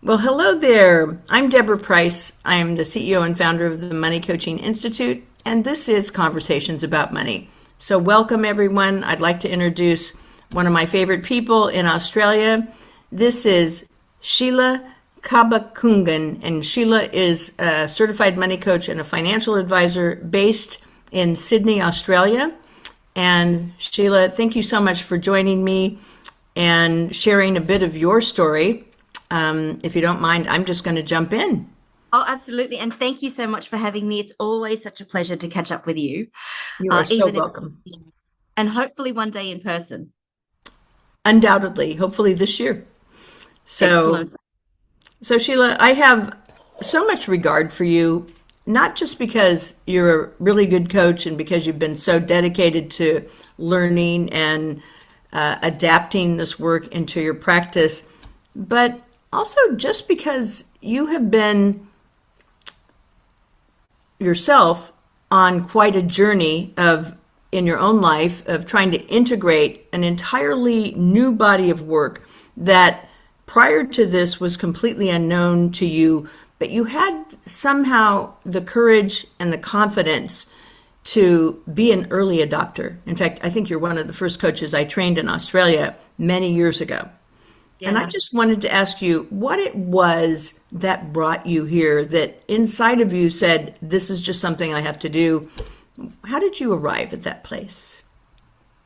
Well, hello there. I'm Deborah Price. I'm the CEO and founder of the Money Coaching Institute, and this is Conversations About Money. So, welcome everyone. I'd like to introduce one of my favorite people in Australia. This is Sheila Cabacungan, and Sheila is a certified money coach and a financial advisor based in Sydney, Australia. And Sheila, thank you so much for joining me and sharing a bit of your story. If you don't mind, I'm just going to jump in. Oh, absolutely. And thank you so much for having me. It's always such a pleasure to catch up with you, You are so even if, welcome. and hopefully one day in person. Undoubtedly, hopefully this year. So, Excellent. so Sheila, I have so much regard for you, not just because you're a really good coach and because you've been so dedicated to learning and adapting this work into your practice, but also just because you have been yourself on quite a journey of in your own life of trying to integrate an entirely new body of work that prior to this was completely unknown to you, but you had somehow the courage and the confidence to be an early adopter. In fact, I think you're one of the first coaches I trained in Australia many years ago. And I Yeah. just wanted to ask you what it was that brought you here, that inside of you said, this is just something I have to do. How did you arrive at that place?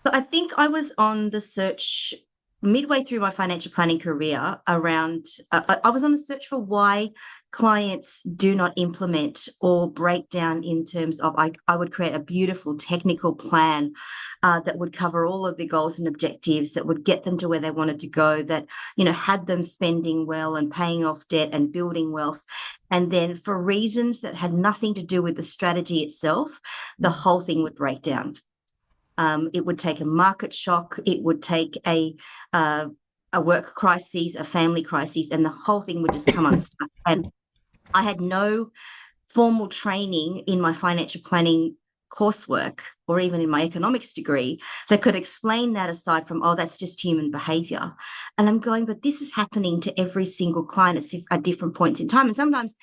So I think I was on the search midway through my financial planning career around, I was on a search for why clients do not implement or break down in terms of, I would create a beautiful technical plan that would cover all of the goals and objectives that would get them to where they wanted to go, that, had them spending well and paying off debt and building wealth. And then for reasons that had nothing to do with the strategy itself, the whole thing would break down. It would take a market shock. It would take a work crisis, a family crisis, and the whole thing would just come unstuck. And I had no formal training in my financial planning coursework or even in my economics degree that could explain that aside from, oh, that's just human behavior. And I'm going, but this is happening to every single client at different points in time. And sometimes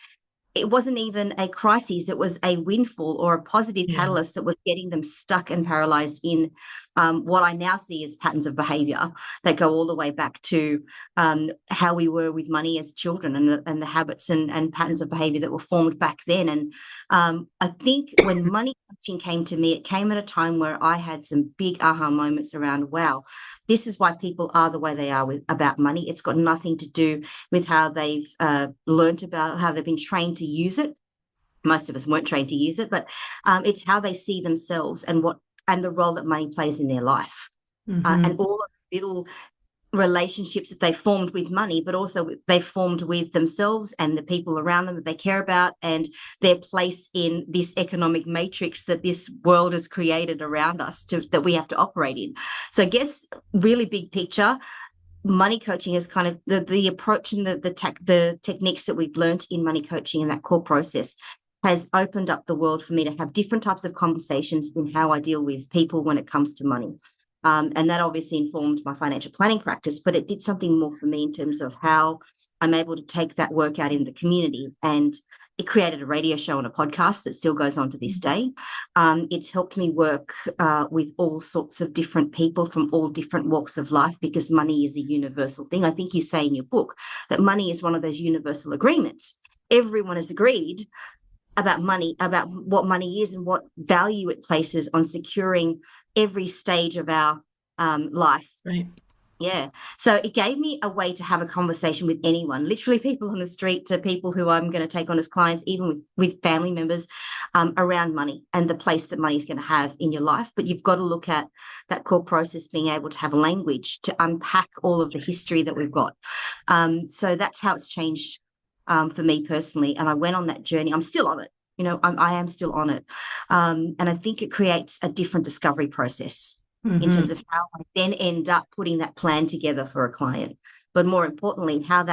it wasn't even a crisis, it was a windfall or a positive Yeah. catalyst that was getting them stuck and paralyzed in what I now see as patterns of behavior that go all the way back to how we were with money as children and the habits and patterns of behavior that were formed back then. And I think when money coaching came to me, it came at a time where I had some big aha moments around, wow, this is why people are the way they are about money. It's got nothing to do with how they've learnt about, how they've been trained to use it. Most of us weren't trained to use it, but it's how they see themselves and the role that money plays in their life, and Mm-hmm. all of the little relationships that they formed with money, but also they formed with themselves and the people around them that they care about, and their place in this economic matrix that this world has created around us that we have to operate in. So I guess really big picture, money coaching is kind of the approach and the techniques that we've learned in money coaching and that core process has opened up the world for me to have different types of conversations in how I deal with people when it comes to money. And that obviously informed my financial planning practice, but it did something more for me in terms of how I'm able to take that work out in the community. And it created a radio show and a podcast that still goes on to this day. It's helped me work with all sorts of different people from all different walks of life because money is a universal thing. I think you say in your book that money is one of those universal agreements. Everyone has agreed about money, about what money is and what value it places on securing every stage of our life. Right. Yeah. So it gave me a way to have a conversation with anyone, literally people on the street to people who I'm going to take on as clients, even with family members, around money and the place that money is going to have in your life. But you've got to look at that core process, being able to have language to unpack all of the history that we've got. So that's how it's changed for me personally. And I went on that journey. I'm still on it. I am still on it. And I think it creates a different discovery process in terms Mm-hmm. of how I then end up putting that plan together for a client. But more importantly, how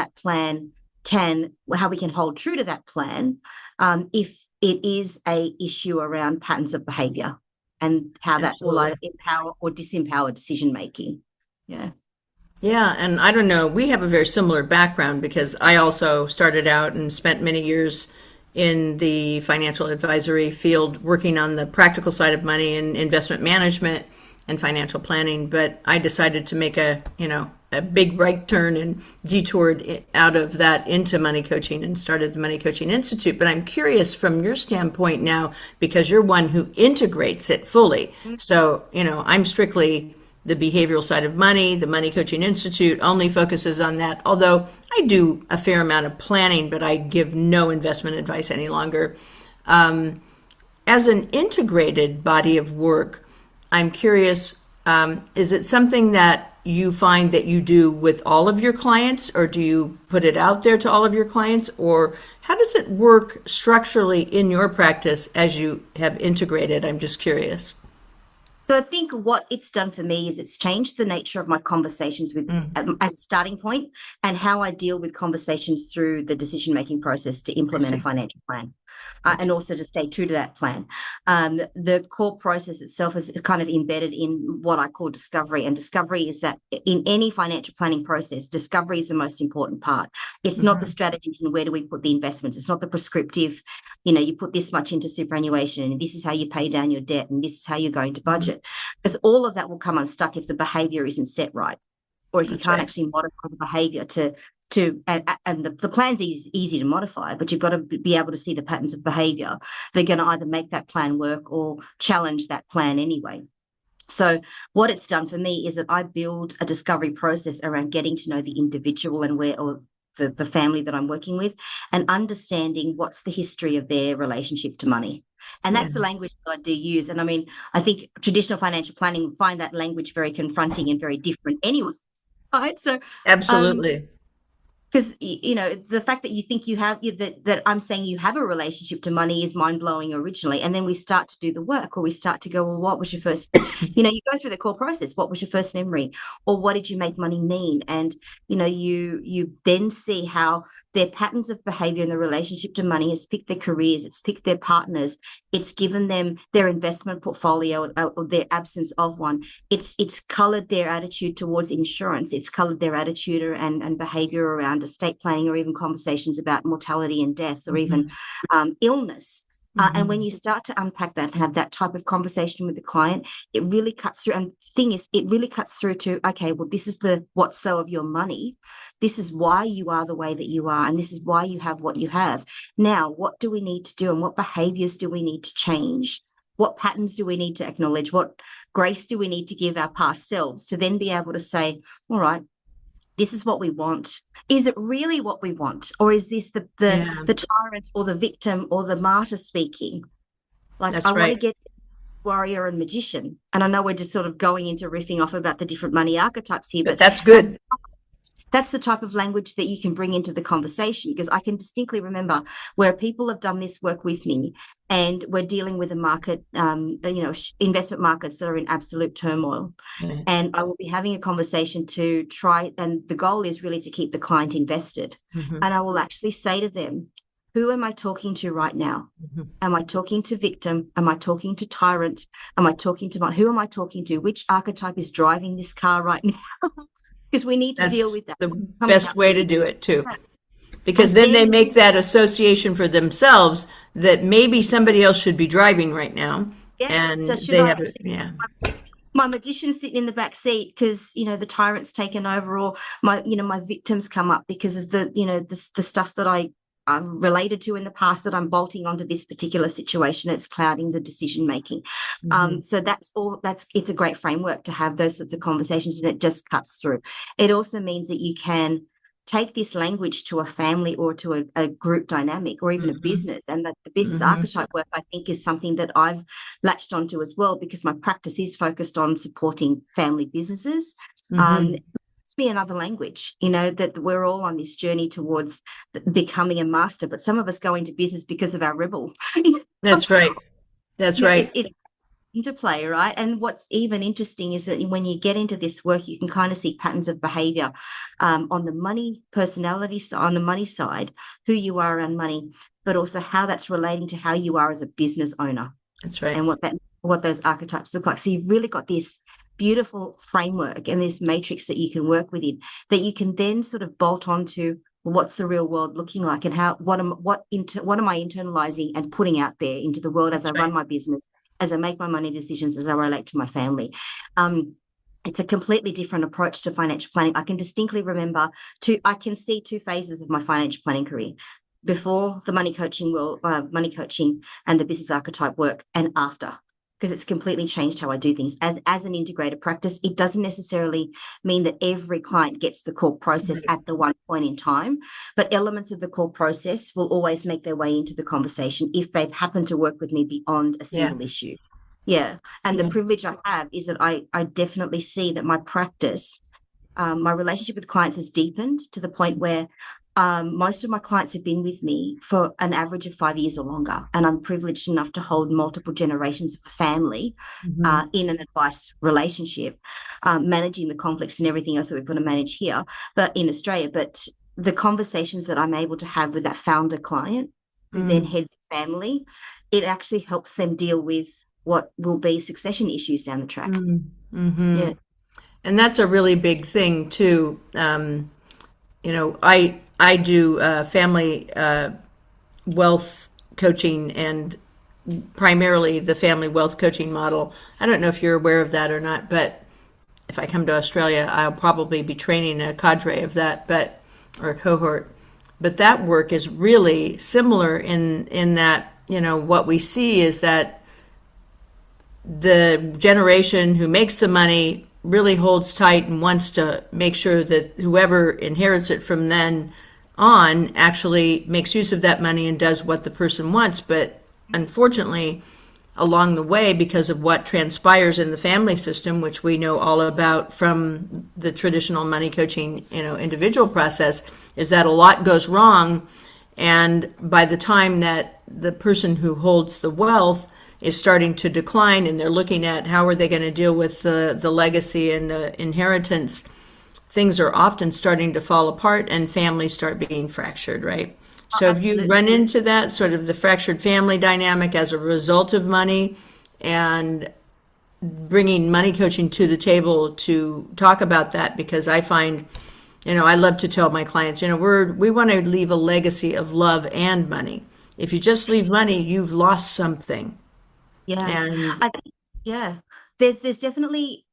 we can hold true to that plan if it is a issue around patterns of behavior and how that will Absolutely. either empower or disempower decision making. Yeah. Yeah, and I don't know, we have a very similar background because I also started out and spent many years in the financial advisory field working on the practical side of money and investment management and financial planning, but I decided to make a big right turn and detoured out of that into money coaching and started the Money Coaching Institute. But I'm curious from your standpoint now, because you're one who integrates it fully. So, I'm strictly the behavioral side of money. The Money Coaching Institute only focuses on that, although I do a fair amount of planning, but I give no investment advice any longer. As an integrated body of work, I'm curious, is it something that you find that you do with all of your clients, or do you put it out there to all of your clients, or how does it work structurally in your practice as you have integrated? I'm just curious. So I think what it's done for me is it's changed the nature of my conversations with as a starting point, and how I deal with conversations through the decision-making process to I implement a see. financial plan. Okay. And also to stay true to that plan. The core process itself is kind of embedded in what I call discovery. And discovery is that in any financial planning process, discovery is the most important part. It's not the strategies and where do we put the investments. It's not the prescriptive, you put this much into superannuation and this is how you pay down your debt and this is how you're going to budget. Because all of that will come unstuck if the behavior isn't set right, or if you That's can't right. actually modify the behavior and the plan's easy to modify, but you've got to be able to see the patterns of behavior. They're going to either make that plan work or challenge that plan anyway. So what it's done for me is that I build a discovery process around getting to know the individual and the family that I'm working with, and understanding what's the history of their relationship to money. And Yeah, that's the language that I do use. And I mean, I think traditional financial planning find that language very confronting and very different anyway. Right. So um, absolutely. because the fact that you think that I'm saying you have a relationship to money is mind-blowing originally, and then we start to do the work, or we start to go, well, what was your first, you go through the core process. What was your first memory, or what did you make money mean? And you then see how their patterns of behavior in the relationship to money has picked their careers, it's picked their partners, it's given them their investment portfolio, or their absence of one. It's colored their attitude towards insurance. It's colored their attitude and behavior around estate planning, or even conversations about mortality and death, or even illness. And when you start to unpack that and have that type of conversation with the client, it really cuts through. And the thing is, it really cuts through to, okay, well, this is the what's so of your money. This is why you are the way that you are. And this is why you have what you have. Now, what do we need to do? And what behaviors do we need to change? What patterns do we need to acknowledge? What grace do we need to give our past selves to then be able to say, all right, this is what we want. Is it really what we want? Or is this Yeah, the tyrant or the victim or the martyr speaking? Like, I that's want to right. get warrior and magician. And I know we're just sort of going into riffing off about the different money archetypes here, But but that's that's good. that's the type of language that you can bring into the conversation, because I can distinctly remember where people have done this work with me, and we're dealing with a market, investment markets that are in absolute turmoil. Right. And I will be having a conversation to try, and the goal is really to keep the client invested. And I will actually say to them, who am I talking to right now? Am I talking to victim? Am I talking to tyrant? Am I talking to who am I talking to? Which archetype is driving this car right now? Because we need to deal That's with that the coming best up. way to do it too. Because And then they then, make that association for themselves that maybe somebody else should be driving right now. yeah, so And should they I have it. actually, Yeah. my magician's sitting in the back seat because the tyrant's taken over, or my victims come up because of the stuff that I'm related to in the past that I'm bolting onto this particular situation. It's clouding the decision making. So it's a great framework to have those sorts of conversations, and it just cuts through. It also means that you can take this language to a family or to a group dynamic, or even a business. And that the business archetype work, I think, is something that I've latched onto as well, because my practice is focused on supporting family businesses. It's be another language, that we're all on this journey towards becoming a master, but some of us go into business because of our rebel. That's right. That's right. It's interplay, right? And what's even interesting is that when you get into this work, you can kind of see patterns of behavior on the money personality side, on the money side, who you are around money, but also how that's relating to how you are as a business owner, That's right. and what those archetypes look like. So you've really got this beautiful framework and this matrix that you can work within, that you can then sort of bolt onto, well, what's the real world looking like, and what am I internalizing and putting out there into the world as I run my business, as I make my money decisions, as I relate to my family. It's a completely different approach to financial planning. I can distinctly remember I can see two phases of my financial planning career: before the money coaching and the business archetype work, and after, because it's completely changed how I do things. As an integrated practice, it doesn't necessarily mean that every client gets the core process at the one point in time, but elements of the core process will always make their way into the conversation if they've happened to work with me beyond a single issue. Yeah. And the privilege I have is that I definitely see that my practice, my relationship with clients has deepened to the point where most of my clients have been with me for an average of 5 years or longer, and I'm privileged enough to hold multiple generations of a family in an advice relationship, managing the conflicts and everything else that we've got to manage here, but in Australia. But the conversations that I'm able to have with that founder client, who then heads the family, it actually helps them deal with what will be succession issues down the track. Yeah. And that's a really big thing too. I do family wealth coaching, and primarily the family wealth coaching model. I don't know if you're aware of that or not, but if I come to Australia, I'll probably be training a cadre of that, or a cohort. But that work is really similar in that, what we see is that the generation who makes the money really holds tight and wants to make sure that whoever inherits it from then on actually makes use of that money and does what the person wants. But unfortunately, along the way, because of what transpires in the family system, which we know all about from the traditional money coaching, individual process, is that a lot goes wrong. And by the time that the person who holds the wealth is starting to decline, and they're looking at how are they going to deal with the legacy and the inheritance, things are often starting to fall apart and families start being fractured, right? So have you run into that, sort of the fractured family dynamic as a result of money, and bringing money coaching to the table to talk about that? Because I find, I love to tell my clients, we want to leave a legacy of love and money. If you just leave money, you've lost something. Yeah. And there's definitely,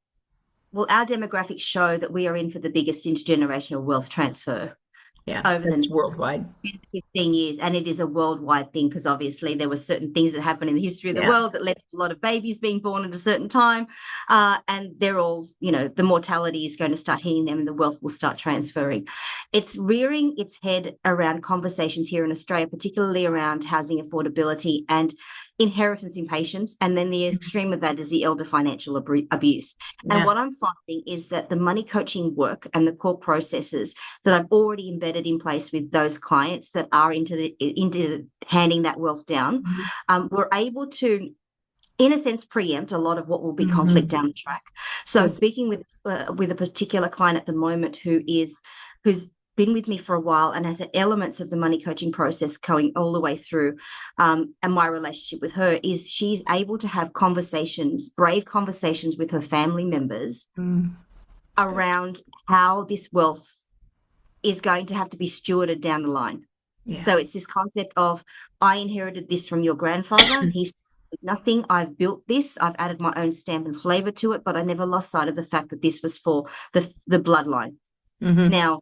our demographics show that we are in for the biggest intergenerational wealth transfer. Yeah, over that's worldwide. 15 years, and it is a worldwide thing, because obviously there were certain things that happened in the history of the world that led to a lot of babies being born at a certain time, and they're all, the mortality is going to start hitting them and the wealth will start transferring. It's rearing its head around conversations here in Australia, particularly around housing affordability and inheritance impatience, and then the extreme of that is the elder financial abuse. And what I'm finding is that the money coaching work and the core processes that I've already embedded in place with those clients that are into handing that wealth down, we're able to, in a sense, preempt a lot of what will be conflict down the track. So speaking with a particular client at the moment who's been with me for a while and has elements of the money coaching process going all the way through, and my relationship with her is she's able to have brave conversations with her family members around how this wealth is going to have to be stewarded down the line. So it's this concept of, I inherited this from your grandfather. He's nothing. I've built this. I've added my own stamp and flavor to it, but I never lost sight of the fact that this was for the bloodline. Now,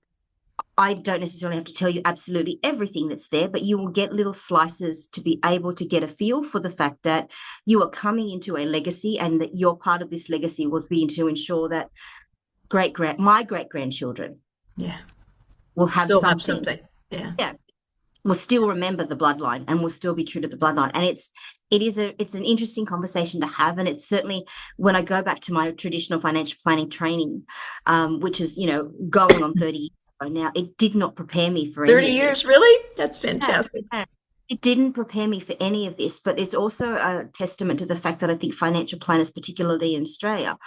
I don't necessarily have to tell you absolutely everything that's there, but you will get little slices to be able to get a feel for the fact that you are coming into a legacy, and that your part of this legacy will be to ensure that my great-grandchildren will have something. Will still remember the bloodline and will still be true to the bloodline. And it's an interesting conversation to have. And it's certainly, when I go back to my traditional financial planning training, which is, going on 30 years ago now, it did not prepare me for 30 years, really? That's fantastic. It didn't prepare me for any of this, but it's also a testament to the fact that I think financial planners, particularly in Australia,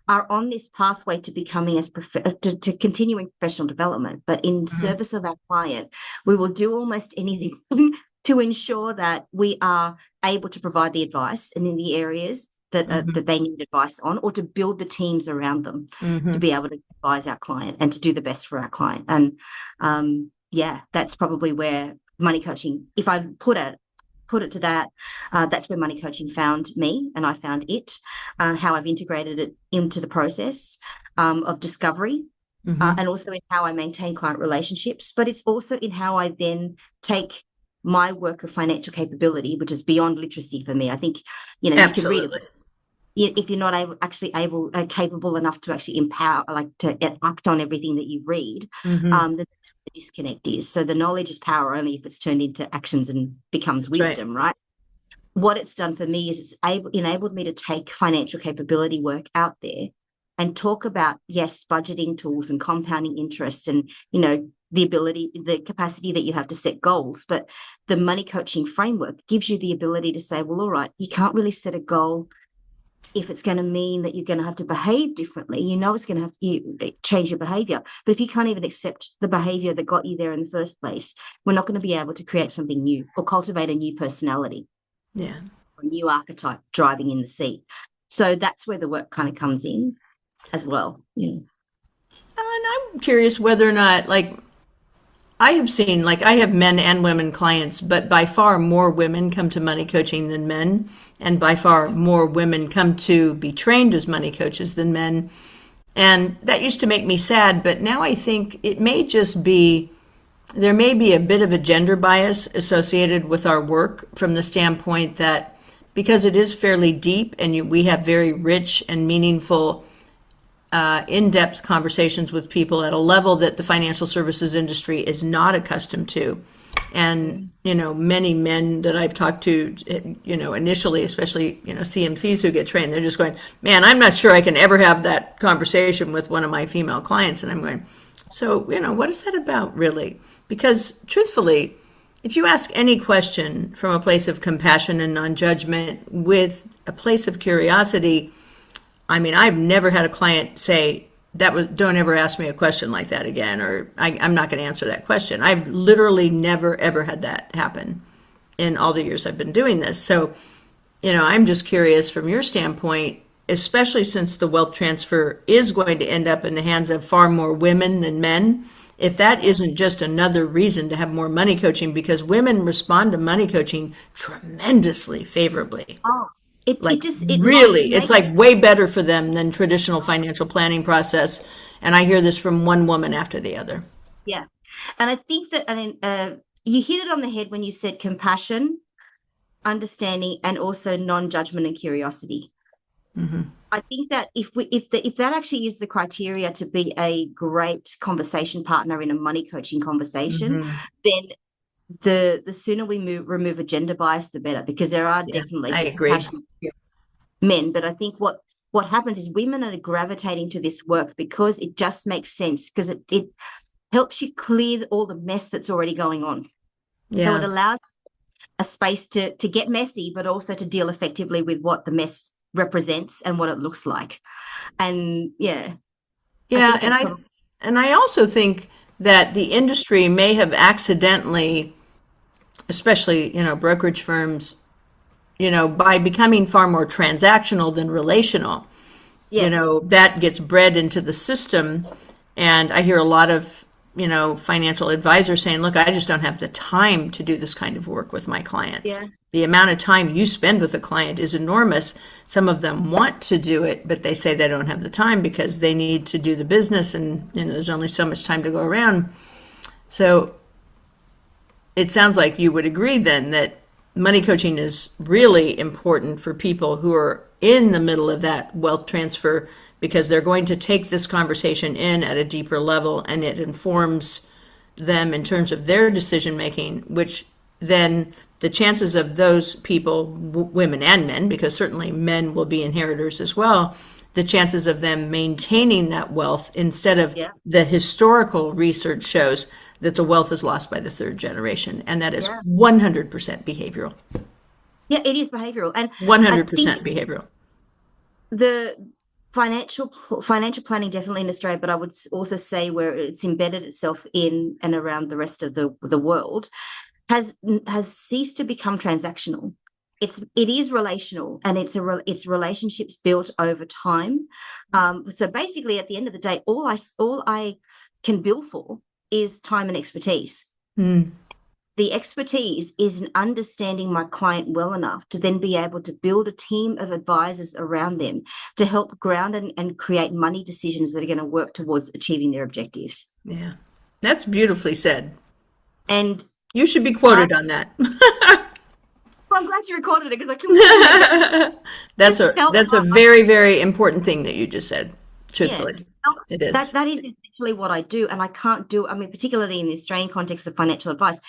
are on this pathway to becoming to continuing professional development. But in service of our client, we will do almost anything to ensure that we are able to provide the advice and in the areas that they need advice on, or to build the teams around them to be able to advise our client and to do the best for our client. And that's probably where money coaching, if I put it to that, that's where money coaching found me, and I found it, how I've integrated it into the process of discovery, and also in how I maintain client relationships. But it's also in how I then take my work of financial capability, which is beyond literacy for me. I think, you can read it, if you're not capable enough to actually empower, like to act on everything that you read, then that's where the disconnect is. So the knowledge is power only if it's turned into actions and becomes wisdom, right? What it's done for me is it's enabled me to take financial capability work out there and talk about, yes, budgeting tools and compounding interest and, the capacity that you have to set goals. But the money coaching framework gives you the ability to say, well, all right, you can't really set a goal if it's going to mean that you're going to have to behave differently. It's going to have to change your behavior. But if you can't even accept the behavior that got you there in the first place, we're not going to be able to create something new or cultivate a new personality. Yeah. Or a new archetype driving in the seat. So that's where the work kind of comes in as well. Yeah. And I'm curious whether or not, I have seen, I have men and women clients, but by far more women come to money coaching than men. And by far more women come to be trained as money coaches than men. And that used to make me sad, but now I think it may just be, there may be a bit of a gender bias associated with our work from the standpoint that because it is fairly deep and we have very rich and meaningful in-depth conversations with people at a level that the financial services industry is not accustomed to. And, many men that I've talked to, initially, especially, CMCs who get trained, they're just going, man, I'm not sure I can ever have that conversation with one of my female clients. And I'm going, so, what is that about really? Because truthfully, if you ask any question from a place of compassion and non-judgment with a place of curiosity, I've never had a client say, don't ever ask me a question like that again, or I'm not going to answer that question. I've literally never, ever had that happen in all the years I've been doing this. So, I'm just curious from your standpoint, especially since the wealth transfer is going to end up in the hands of far more women than men, if that isn't just another reason to have more money coaching, because women respond to money coaching tremendously favorably. Oh. It's way better for them than traditional financial planning process. And I hear this from one woman after the other. Yeah. And I think that, you hit it on the head when you said compassion, understanding, and also non-judgment and curiosity. Mm-hmm. I think that if that actually is the criteria to be a great conversation partner in a money coaching conversation, then the sooner we remove a gender bias, the better, because there are definitely compassionate men. But I think what happens is women are gravitating to this work because it just makes sense, because it helps you clear all the mess that's already going on. Yeah. So it allows a space to get messy, but also to deal effectively with what the mess represents and what it looks like. And I also think that the industry may have accidentally, especially, brokerage firms, by becoming far more transactional than relational, that gets bred into the system. And I hear a lot of, financial advisors saying, look, I just don't have the time to do this kind of work with my clients. Yeah. The amount of time you spend with a client is enormous. Some of them want to do it, but they say they don't have the time because they need to do the business, and there's only so much time to go around. So it sounds like you would agree then that money coaching is really important for people who are in the middle of that wealth transfer, because they're going to take this conversation in at a deeper level, and it informs them in terms of their decision making, which then the chances of those people, women and men, because certainly men will be inheritors as well, the chances of them maintaining that wealth instead of the historical research shows that the wealth is lost by the third generation. And that is 100% behavioral. Yeah, it is behavioral. And 100% behavioral. The financial planning definitely in Australia, but I would also say where it's embedded itself in and around the rest of the world, has ceased to become transactional. it is relational, and it's relationships built over time. So basically, at the end of the day, all I can bill for is time and expertise. Mm. The expertise is in understanding my client well enough to then be able to build a team of advisors around them to help ground and create money decisions that are going to work towards achieving their objectives. Yeah, that's beautifully said. And You should be quoted on that. well, I'm glad you recorded it because I couldn't. That's a very, very important thing that you just said. Truthfully, Yeah, it is. That is essentially what I do, and I can't do. I mean, particularly in the Australian context of financial advice,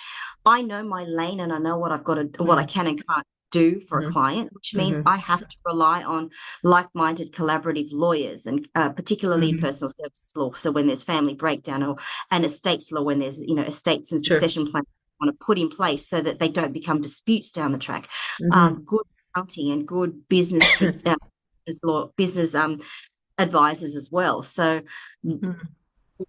I know my lane and I know what I've got to, what I can and can't do for a client, which means I have to rely on like-minded collaborative lawyers, and particularly in personal services law. So when there's family breakdown, or an estates law, when there's estates and succession plans want to put in place so that they don't become disputes down the track. Good accounting and good business law, business advisors as well. So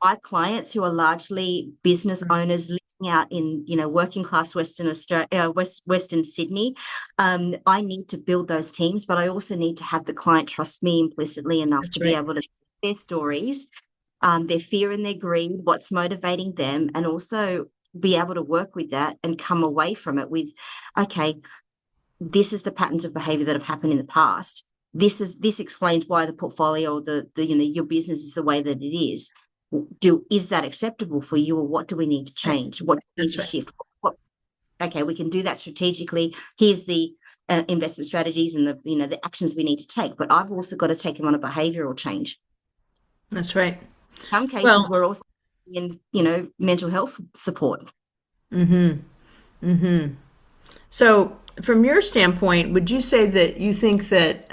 my clients, who are largely business owners living out in working class Western Australia, Western Sydney, I need to build those teams, but I also need to have the client trust me implicitly enough to be able to share their stories, their fear and their greed, what's motivating them, and also be able to work with that and come away from it with, okay, this is the patterns of behavior that have happened in the past. This explains why the portfolio, your business is the way that it is. Is that acceptable for you, or what do we need to change? What do we need to shift? Okay, we can do that strategically. Here's the investment strategies and the actions we need to take. But I've also got to take them on a behavioural change. That's right. In some cases, we're also in mental health support. So, from your standpoint, would you say that you think that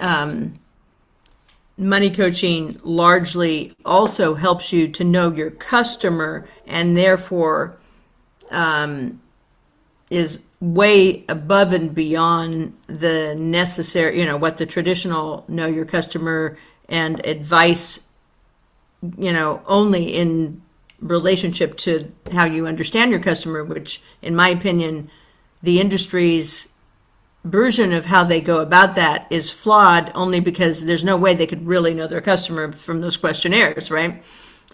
money coaching largely also helps you to know your customer, and therefore is way above and beyond the necessary, what the traditional know your customer and advice, only in relationship to how you understand your customer, which, in my opinion, the industry's version of how they go about that is flawed, only because there's no way they could really know their customer from those questionnaires, right?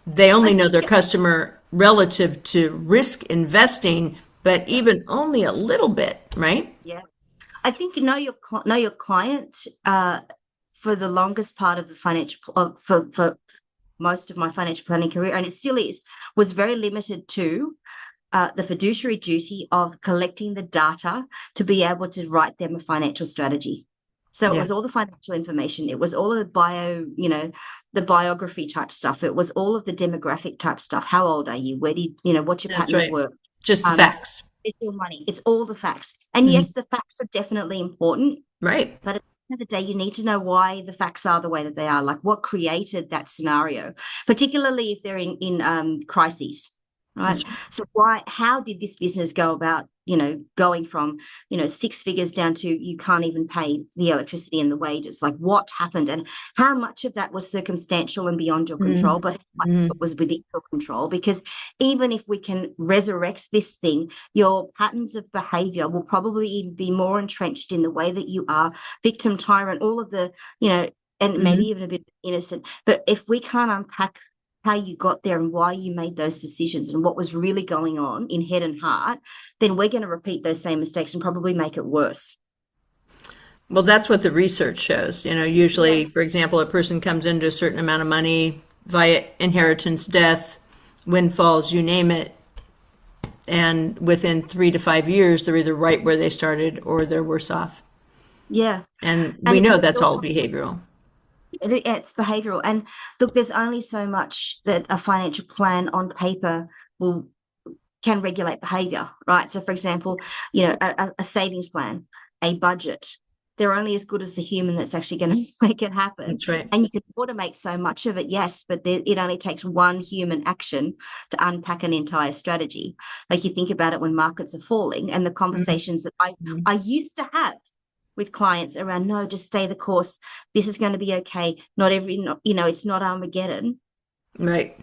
They only know their customer relative to risk investing, but even only a little bit, right? Yeah, I think know your client for the longest part of the financial for most of my financial planning career, and it still is, was very limited to the fiduciary duty of collecting the data to be able to write them a financial strategy. So it was all the financial information. It was all of the the biography type stuff. It was all of the demographic type stuff. How old are you? Where what's your pattern of work? Just the facts. It's your money. It's all the facts. And yes, the facts are definitely important. Right. But at the end of the day, you need to know why the facts are the way that they are, like what created that scenario, particularly if they're in crises. Right. So how did this business go about, going from, 6 figures down to you can't even pay the electricity and the wages? Like, what happened, and how much of that was circumstantial and beyond your control, but how much of it was within your control? Because even if we can resurrect this thing, your patterns of behavior will probably even be more entrenched in the way that you are victim, tyrant, all of the, and maybe even a bit innocent. But if we can't unpack how you got there and why you made those decisions and what was really going on in head and heart, then we're going to repeat those same mistakes and probably make it worse. Well, that's what the research shows. Usually, for example, a person comes into a certain amount of money via inheritance, death, windfalls, you name it, and within 3 to 5 years, they're either right where they started or they're worse off. Yeah. And we know that's all behavioral. It's behavioral. And look, there's only so much that a financial plan on paper can regulate behavior, right? So, for example, a savings plan, a budget, they're only as good as the human that's actually going to make it happen. That's right. And you can automate so much of it, yes, but it only takes one human action to unpack an entire strategy. Like, you think about it when markets are falling, and the conversations that I used to have with clients around, no, just stay the course. This is going to be okay. It's not Armageddon. Right.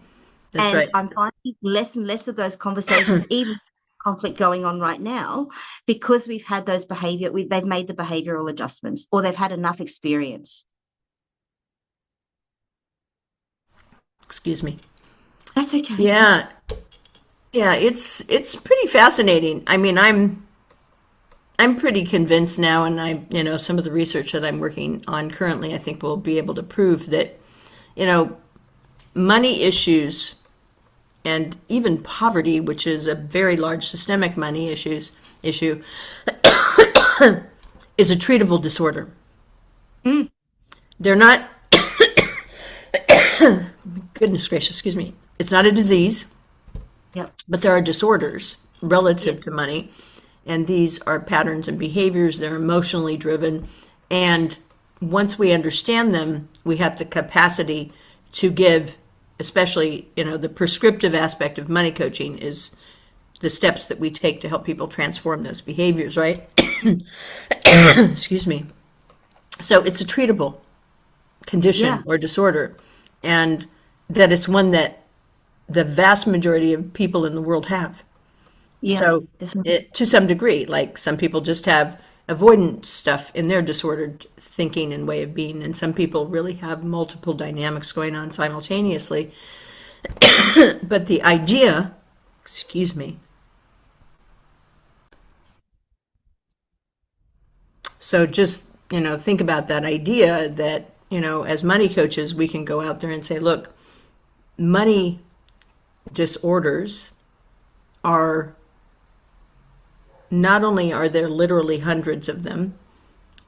That's right. I'm finding less and less of those conversations, even conflict going on right now because we've had those they've made the behavioral adjustments or they've had enough experience. Excuse me. That's okay. Yeah. Yeah, it's pretty fascinating. I mean, I'm pretty convinced now, and some of the research that I'm working on currently, I think will be able to prove that, money issues and even poverty, which is a very large systemic money issue, is a treatable disorder. Mm. They're not, goodness gracious, excuse me. It's not a disease, Yep. but there are disorders relative to money. And these are patterns and behaviors. They're emotionally driven. And once we understand them, we have the capacity to give, especially, the prescriptive aspect of money coaching is the steps that we take to help people transform those behaviors, right? Excuse me. So it's a treatable condition or disorder, and that it's one that the vast majority of people in the world have. Yeah, So definitely. to some degree, like some people just have avoidant stuff in their disordered thinking and way of being, and some people really have multiple dynamics going on simultaneously. But the idea, excuse me, so just, think about that idea that, as money coaches, we can go out there and say, look, money disorders are not only are there literally hundreds of them,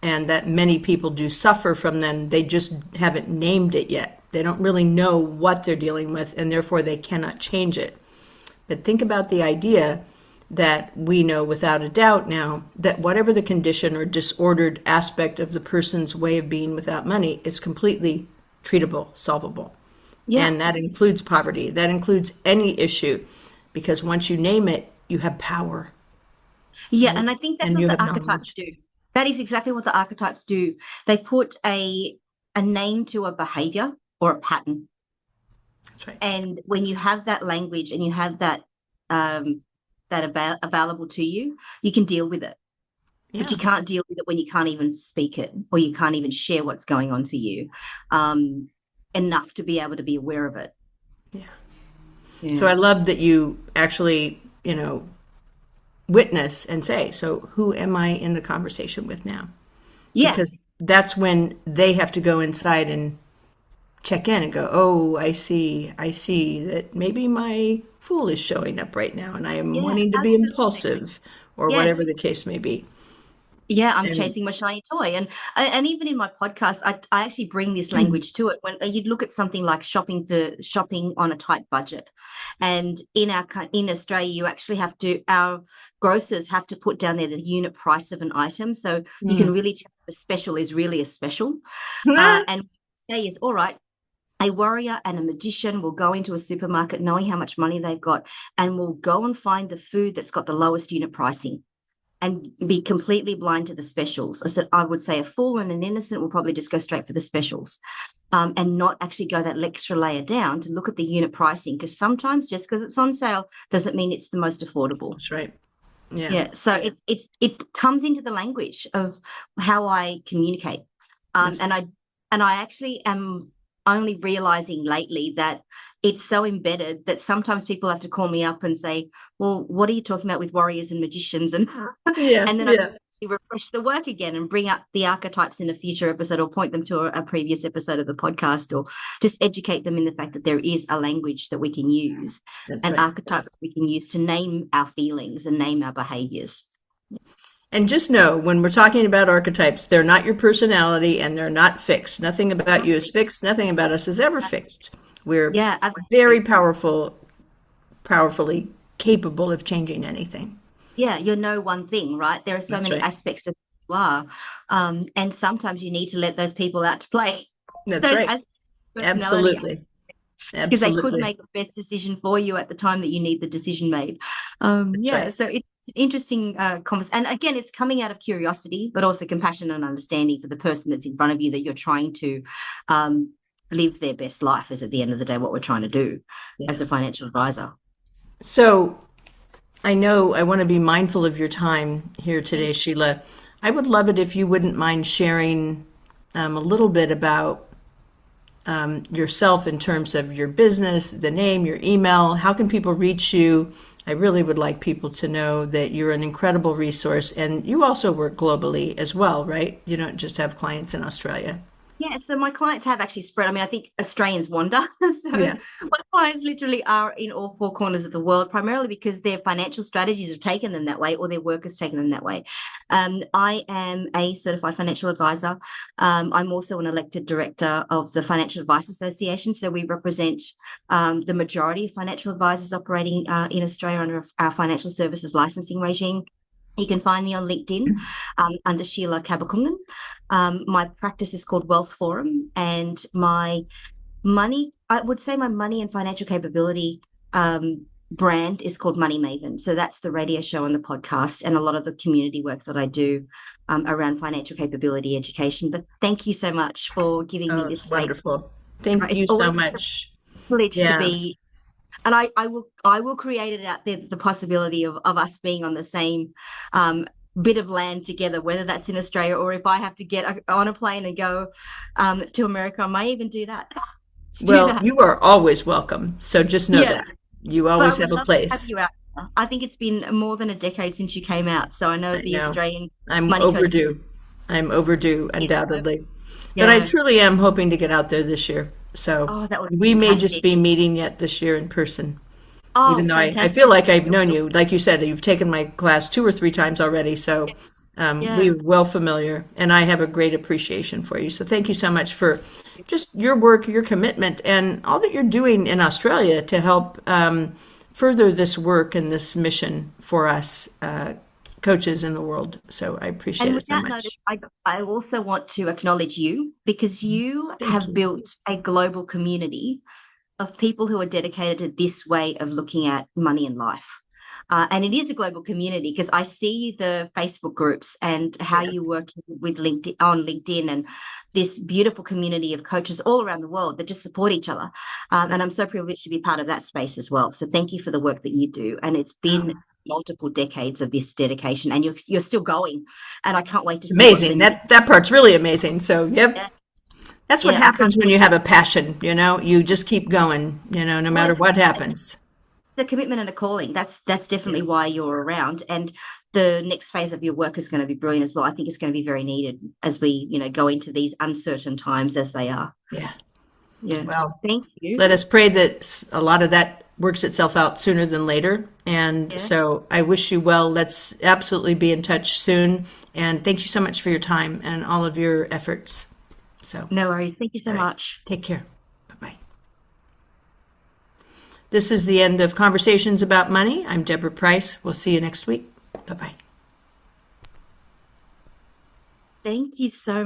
and that many people do suffer from them, they just haven't named it yet. They don't really know what they're dealing with, and therefore they cannot change it. But think about the idea that we know without a doubt now that whatever the condition or disordered aspect of the person's way of being without money is completely treatable, solvable. Yeah. And that includes poverty. That includes any issue, because once you name it, you have power. Yeah, Right? and I think that's And what you the have archetypes knowledge. do. That is exactly what the archetypes do. They put a name to a behavior or a pattern. That's right. And when you have that language and you have that available to you, you can deal with it. But Yeah. you can't deal with it when you can't even speak it or you can't even share what's going on for you enough to be able to be aware of it. Yeah. So Yeah. I love that you actually, witness and say, so who am I in the conversation with now? Yeah. Because that's when they have to go inside and check in and go, oh, I see that maybe my fool is showing up right now and I am Yeah, wanting to be absolutely. impulsive or whatever Yes. the case may be. Yeah, I'm And chasing my shiny toy, and even in my podcast, I actually bring this language to it. When you look at something like shopping on a tight budget, and in Australia, you actually have to our grocers have to put down there the unit price of an item, so you can mm. really tell if a special is really a special. And what I say is, all right, a warrior and a magician will go into a supermarket knowing how much money they've got, and will go and find the food that's got the lowest unit pricing and be completely blind to the specials. I would say a fool and an innocent will probably just go straight for the specials and not actually go that extra layer down to look at the unit pricing, because sometimes just because it's on sale doesn't mean it's the most affordable. That's right. Yeah. Yeah, so it comes into the language of how I communicate, That's and I actually am only realizing lately that it's so embedded that sometimes people have to call me up and say, "Well, what are you talking about with warriors and magicians?" And yeah. and then I Yeah. actually refresh the work again and bring up the archetypes in a future episode, or point them to a previous episode of the podcast, or just educate them in the fact that there is a language that we can use That's and right. archetypes that we can use to name our feelings and name our behaviors. And just know when we're talking about archetypes, they're not your personality and they're not fixed. Nothing about you is fixed. Nothing about us is ever fixed. We're Yeah, very absolutely. powerfully capable of changing anything. Yeah, you're no one thing, right? There are so That's many right. aspects of who you are. And sometimes you need to let those people out to play, That's those right. aspects of personality, Absolutely. because they could Absolutely. make the best decision for you at the time that you need the decision made. That's Yeah, right. so it's an interesting conversation. And again, it's coming out of curiosity, but also compassion and understanding for the person that's in front of you that you're trying to um, live their best life, is at the end of the day what we're trying to do as Yeah. a financial advisor. So I know I want to be mindful of your time here today, Sheila. I would love it if you wouldn't mind sharing a little bit about yourself in terms of your business, the name, your email. How can people reach you? I really would like people to know that you're an incredible resource, and you also work globally as well, right? You don't just have clients in Australia. Yeah, so my clients have actually spread. I mean, I think Australians wander. So Yeah. my clients literally are in all four corners of the world, primarily because their financial strategies have taken them that way or their work has taken them that way. I am a certified financial advisor. I'm also an elected director of the Financial Advice Association. So we represent the majority of financial advisors operating in Australia under our financial services licensing regime. You can find me on LinkedIn under Sheila Cabacungan. My practice is called Wealth Forum, and I would say my money and financial capability brand is called Money Maven. So that's the radio show and the podcast and a lot of the community work that I do around financial capability education. But thank you so much for giving me Oh, this space. wonderful. Thank It's you so always such a much. privilege to Yeah. be, and I will create it out there, the possibility of us being on the same bit of land together, whether that's in Australia or if I have to get on a plane and go to America, I might even do that. Let's do Well, that. you are always welcome. So just know Yeah. that you But I always would have a love to have place. you out. I think it's been more than a decade since you came out. So I know I the know. Australian I'm money coach. overdue. I'm overdue, undoubtedly. But I Yeah. truly am hoping to get out there this year. So Oh, that would be we may just fantastic. be meeting yet this year in person. Oh, Even though I fantastic. feel like I've known you, like you said, you've taken my class 2 or 3 times already, so Yeah. we're well familiar, and I have a great appreciation for you. So thank you so much for just your work, your commitment, and all that you're doing in Australia to help further this work and this mission for us coaches in the world. So I appreciate And it with so that notice, much. I also want to acknowledge you because you Thank have you. built a global community of people who are dedicated to this way of looking at money and life. And it is a global community because I see the Facebook groups and how Yeah. you work with LinkedIn on LinkedIn and this beautiful community of coaches all around the world that just support each other. And I'm so privileged to be part of that space as well. So thank you for the work that you do. And it's been multiple decades of this dedication, and you're still going. And I can't wait to It's see what's amazing. in. That part's really amazing. So, yep. Yeah, That's what yeah, I can't. happens when you have a passion, you just keep going, no Well, matter what happens. the commitment and a calling. That's Yeah. definitely why you're around. And the next phase of your work is going to be brilliant as well. I think it's going to be very needed as we, go into these uncertain times as they are. Yeah. Yeah. Well, Thank you. let us pray that a lot of that works itself out sooner than later. And Yeah. so I wish you well. Let's absolutely be in touch soon. And thank you so much for your time and all of your efforts. So, No worries. Thank you so all right. much. Take care. Bye-bye. This is the end of Conversations About Money. I'm Deborah Price. We'll see you next week. Bye-bye. Thank you so